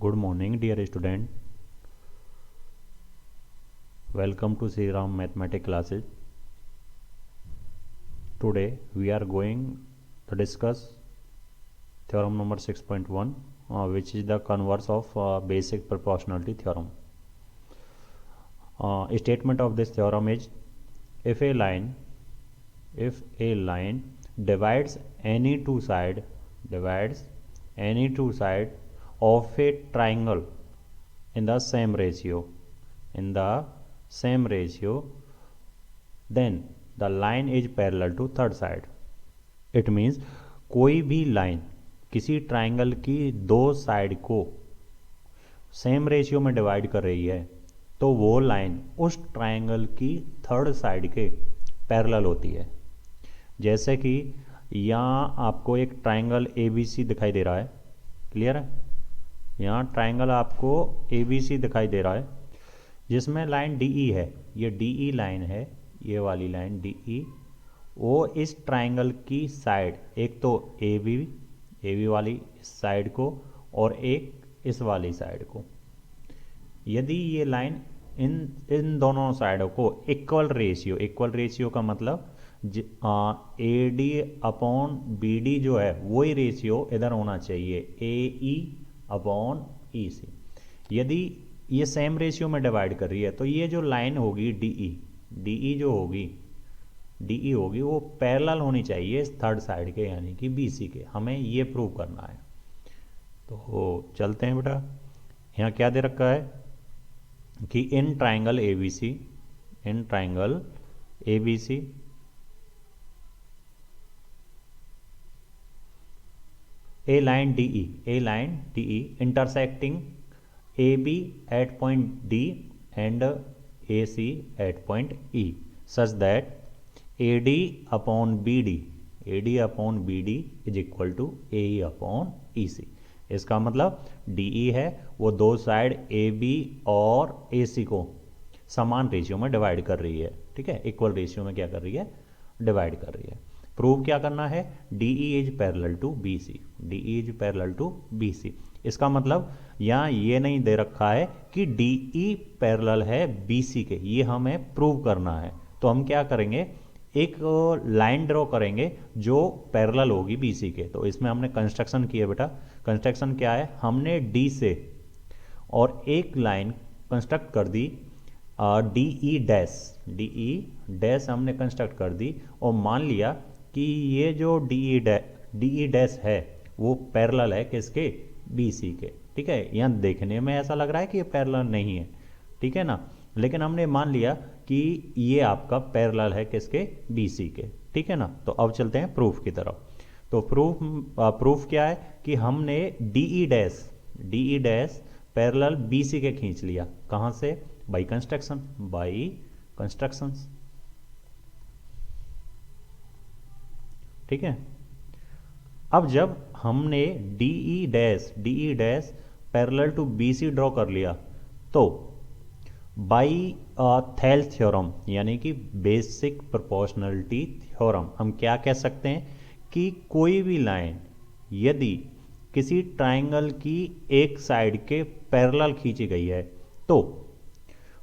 Good morning, dear student. Welcome to Sri Ram Mathematics classes. Today we are going to discuss theorem number 6.1, which is the converse of basic proportionality theorem. Statement of this theorem is: if a line divides any two side of a triangle in the same ratio, then the line is parallel to third side. It means कोई भी line किसी triangle की दो side को same ratio में divide कर रही है तो वो लाइन उस ट्राइंगल की थर्ड साइड के पैरेलल होती है। जैसे कि यहाँ आपको एक ट्राइंगल ABC दिखाई दे रहा है, क्लियर है? यहाँ ट्राइंगल आपको ABC दिखाई दे रहा है जिसमें लाइन DE है। ये DE लाइन है, ये वाली लाइन DE, वो इस ट्राइंगल की साइड, एक तो AB वाली साइड को और एक इस वाली साइड को, यदि ये लाइन इन दोनों साइडों को इक्वल रेशियो का मतलब AD अपॉन BD जो है वही रेशियो इधर होना चाहिए, AE अपॉन EC। यदि ये सेम रेशियो में डिवाइड कर रही है तो ये जो लाइन होगी DE होगी वो पैरेलल होनी चाहिए इस थर्ड साइड के, यानी कि BC के। हमें ये प्रूव करना है। तो चलते हैं बेटा। यहाँ क्या दे रखा है कि in triangle ABC a line DE intersecting AB at point D and AC at point E such that AD upon BD is equal to AE upon EC। इसका मतलब DE है वो दो साइड AB और AC को समान ratio में divide कर रही है, ठीक है? इक्वल रेशियो में क्या कर रही है? डिवाइड कर रही है। प्रूव क्या करना है? DE is parallel to BC। इसका मतलब यहाँ ये नहीं दे रखा है कि DE पैरेलल है BC के, ये हमें प्रूव करना है। तो हम क्या करेंगे, एक लाइन ड्रॉ करेंगे जो पैरेलल होगी BC के। तो इसमें हमने कंस्ट्रक्शन किया बेटा। कंस्ट्रक्शन क्या है? हमने D से और एक लाइन कंस्ट्रक्ट कर दी DE डैश हमने कंस्ट्रक्ट कर दी और मान लिया कि ये जो DE डैश है वो पैरेलल है किसके? BC के, ठीक है? यहाँ देखने में ऐसा लग रहा है कि ये पैरेलल नहीं है, ठीक है ना, लेकिन हमने मान लिया कि ये आपका पैरेलल है किसके? BC के, ठीक है ना। तो अब चलते हैं प्रूफ की तरफ। तो प्रूफ क्या है कि हमने DE डैश पैरेलल BC के खींच लिया। कहाँ से? बाई कंस्ट्रक्शन, ठीक है। अब जब हमने DE dash parallel to BC draw कर लिया तो बाई थेल्स थ्योरम यानी कि बेसिक प्रोपोर्शनलिटी थ्योरम हम क्या कह सकते हैं कि कोई भी लाइन यदि किसी ट्राइंगल की एक साइड के पैरेलल खींची गई है तो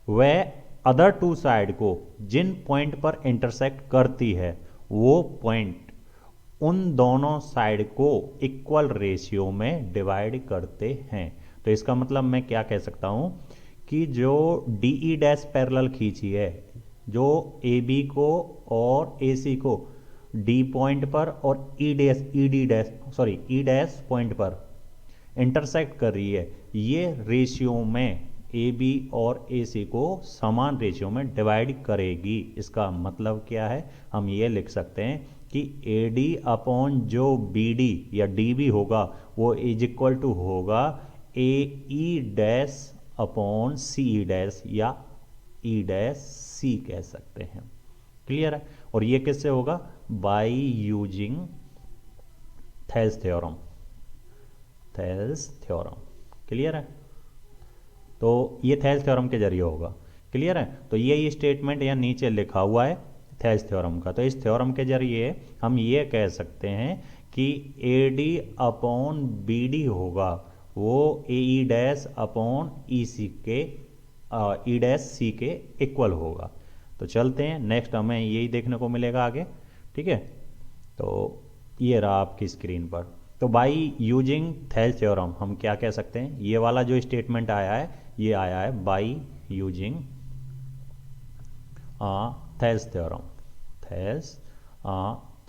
वह अदर टू साइड को जिन पॉइंट पर इंटरसेक्ट करती है वो पॉइंट उन दोनों साइड को इक्वल रेशियो में डिवाइड करते हैं। तो इसका मतलब मैं क्या कह सकता हूं कि जो DE डैश पैरेलल खींची है, जो AB को और AC को D पॉइंट पर और E डैश पॉइंट पर इंटरसेक्ट कर रही है, ये रेशियो में AB और AC को समान रेशियो में डिवाइड करेगी। इसका मतलब क्या है? हम ये लिख सकते हैं कि AD अपॉन जो BD या DB होगा वो इज इक्वल टू होगा AE dash upon CE dash या E डैश C कह सकते हैं, क्लियर है? और ये किससे होगा? By using Thales theorem, clear है? तो ये थेल्स थ्योरम के जरिए होगा, क्लियर है? तो ये स्टेटमेंट यहाँ नीचे लिखा हुआ है थेल्स थ्योरम का। तो इस थ्योरम के जरिए हम ये कह सकते हैं कि AD अपॉन BD होगा वो ए ई डैश अपॉन ई सी के ई डैश सी के इक्वल होगा। तो चलते हैं, नेक्स्ट हमें यही देखने को मिलेगा आगे। ठीक है, तो ये रहा आपकी स्क्रीन पर। तो बाई यूजिंग थेल्स थ्योरम हम क्या कह सकते हैं, ये वाला जो स्टेटमेंट आया है ये आया है by using Thales theorem. Thales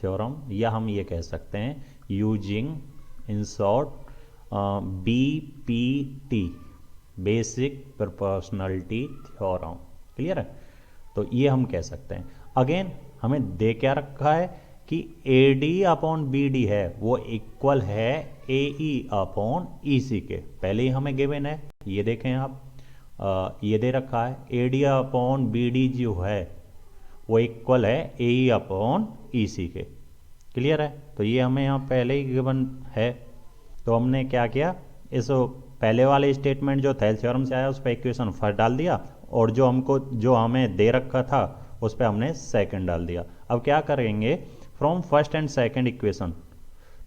theorem, या हम ये कह सकते हैं using in short BPT, basic proportionality theorem. Clear है, तो ये हम कह सकते हैं। अगेन हमें दे क्या रखा है कि AD अपॉन BD है वो इक्वल है AE अपॉन EC के, पहले ही हमें गिवन है, ये देखें आप, ये दे रखा है AD अपॉन BD जो है वो इक्वल है AE अपॉन EC के। क्लियर है, तो ये हमें यहाँ पहले ही गिवन है। तो हमने क्या किया, इस पहले वाले स्टेटमेंट जो थेल्स थ्योरम से आया उस पर इक्वेशन फर्स्ट डाल दिया, और जो हमें दे रखा था उस पर हमने सेकंड डाल दिया। अब क्या करेंगे, from first and second equation,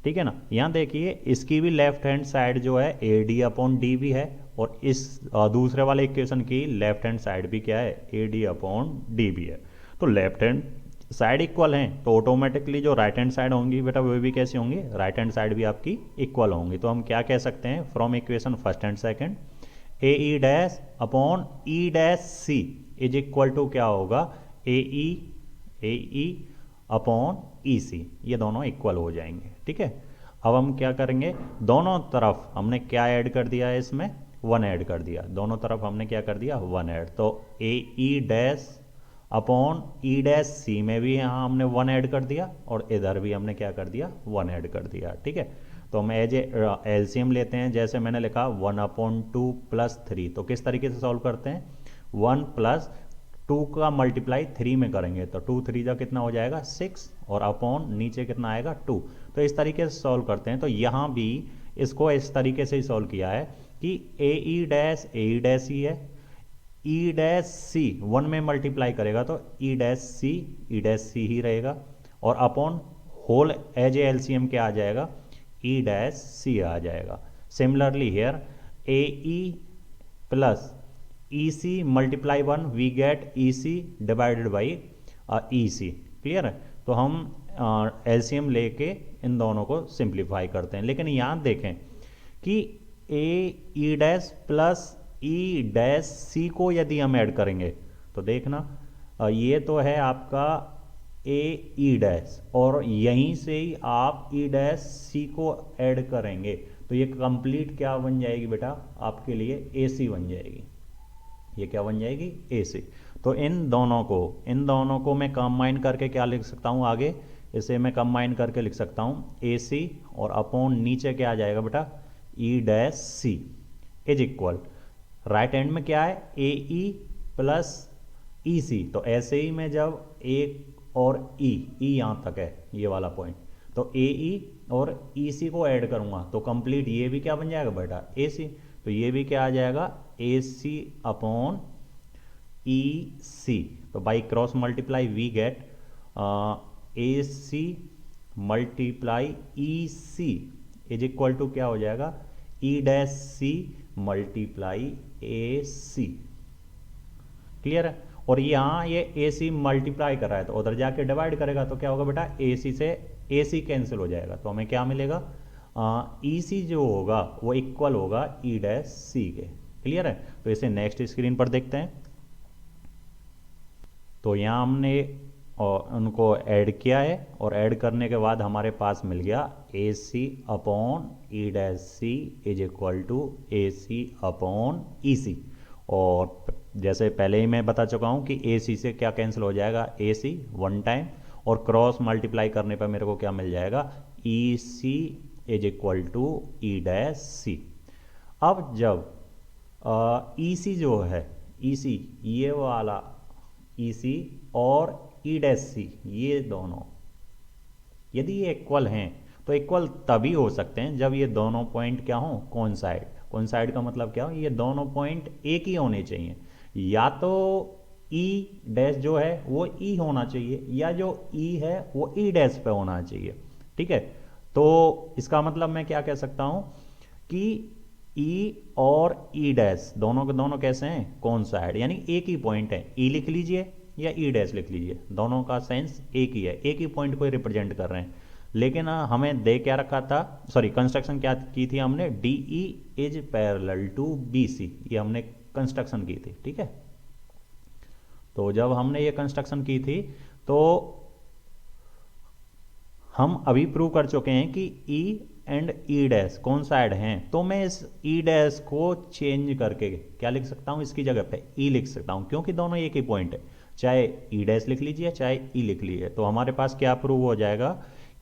ठीक है ना, यहाँ देखिए इसकी भी लेफ्ट हैंड साइड जो है AD अपॉन डी भी है, और इस दूसरे वाले इक्वेशन की लेफ्ट हैंड साइड भी क्या है, AD अपॉन डी भी है। तो लेफ्ट हैंड साइड इक्वल हैं तो ऑटोमेटिकली जो राइट हैंड साइड होंगी बेटा वो भी कैसी होंगी, राइट हैंड साइड भी आपकी इक्वल होंगी। तो हम क्या कह सकते हैं, from equation first and second AE dash upon E dash C is equal to क्या होगा, AE अपॉन EC, ये दोनों इक्वल हो जाएंगे। ठीक है, अब हम क्या करेंगे, दोनों तरफ हमने क्या ऐड कर दिया है, इसमें 1 ऐड कर दिया, दोनों तरफ हमने क्या कर दिया 1 ऐड। तो AE dash upon E dash C में भी यहाँ हमने 1 ऐड कर दिया, और इधर भी हमने क्या कर दिया 1 ऐड कर दिया। ठीक है, तो हम एज एलसीएम लेते हैं, जैसे मैंने लिखा 1 अपॉन 2 प्लस 3, तो किस तरीके से सॉल्व करते हैं, 1 प्लस 2 का मल्टीप्लाई 3 में करेंगे तो 2 3 जा कितना हो जाएगा 6, और अपॉन नीचे कितना आएगा 2। तो इस तरीके से सॉल्व करते हैं। तो यहाँ भी इसको इस तरीके से ही सॉल्व किया है कि AE डैश ही है, E डैश C 1 में मल्टीप्लाई करेगा तो E डैश C ही रहेगा, और अपॉन होल एज एलसीएम क्या आ जाएगा, E डैश C आ जाएगा। Similarly here AE plus EC multiply 1 we get EC divided by EC। Clear है, तो हम एलसीएम लेके इन दोनों को सिंप्लीफाई करते हैं। लेकिन यहाँ देखें कि AE dash plus E dash C को यदि हम ऐड करेंगे तो देखना ये तो है आपका AE डैश, और यहीं से ही आप E डैश C को ऐड करेंगे तो ये कंप्लीट क्या बन जाएगी बेटा, आपके लिए AC बन जाएगी। ये क्या बन जाएगी, AC। तो इन दोनों को मैं कंबाइन करके क्या लिख सकता हूँ, आगे इसे मैं कंबाइन करके लिख सकता हूँ AC, और अपॉन नीचे क्या आ जाएगा बेटा, E dash C is equal, right hand में क्या है AE प्लस EC, तो ऐसे ही मैं जब A और E यहाँ तक है ये वाला पॉइंट, तो AE और EC को ऐड करूँगा तो कंप्लीट ये भी क्या बन जाएगा बेटा AC, तो ये भी क्या आ जाएगा AC अपॉन EC। तो by cross multiply we get AC multiply EC is equal to क्या हो जाएगा, E dash C multiply AC। Clear है, और यहाँ ये AC मल्टीप्लाई कर रहा है तो उधर जाके डिवाइड करेगा तो क्या होगा बेटा, AC से AC कैंसिल हो जाएगा, तो हमें क्या मिलेगा, EC जो होगा वो इक्वल होगा E डैश C के। क्लियर है, तो इसे नेक्स्ट स्क्रीन पर देखते हैं। तो यहाँ हमने उनको ऐड किया है, और ऐड करने के बाद हमारे पास मिल गया AC upon E dash C is equal to AC upon EC। और जैसे पहले ही मैं बता चुका हूँ कि AC से क्या कैंसिल हो जाएगा, AC 1 टाइम, और क्रॉस मल्टीप्लाई करने पर मेरे को क्या मिल जाएगा, EC is equal to E dash C। अब जब EC जो है, EC ये वाला EC और E डैश C ये दोनों यदि ये इक्वल हैं तो इक्वल तभी हो सकते हैं जब ये दोनों पॉइंट क्या हों, कोइंसाइड। कोइंसाइड का मतलब क्या हो, ये दोनों पॉइंट एक ही होने चाहिए, या तो E डैश जो है वो E होना चाहिए, या जो E है वो E डैश पे होना चाहिए। ठीक है, तो इसका मतलब मैं क्या कह सकता हूँ कि ई और ई डैश दोनों के दोनों कैसे हैं, कौन साइड, यानी एक ही पॉइंट है। ई लिख लीजिए या ई डैश लिख लीजिए, दोनों का सेंस एक ही है, एक ही पॉइंट को रिप्रेजेंट कर रहे हैं। लेकिन हमें दे क्या रखा था, सॉरी कंस्ट्रक्शन क्या की थी हमने, D E is parallel to B C, ये हमने कंस्ट्रक्शन की थी, ठीक है। तो जब हमने ये कंस्ट्रक्शन की थी तो हम अभी प्रूव कर चुके हैं कि ई एंड ई डैश कौन साइड हैं, तो मैं इस ई डैश को चेंज करके क्या लिख सकता हूँ, इसकी जगह पे ई लिख सकता हूँ, क्योंकि दोनों एक ही पॉइंट है। चाहे ई डैश लिख लीजिए चाहे ई लिख लीजिए, तो हमारे पास क्या प्रूव हो जाएगा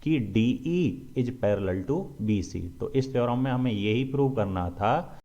कि D E is parallel to B C. तो इस थ्योरम में हमें यही प्रूव करना था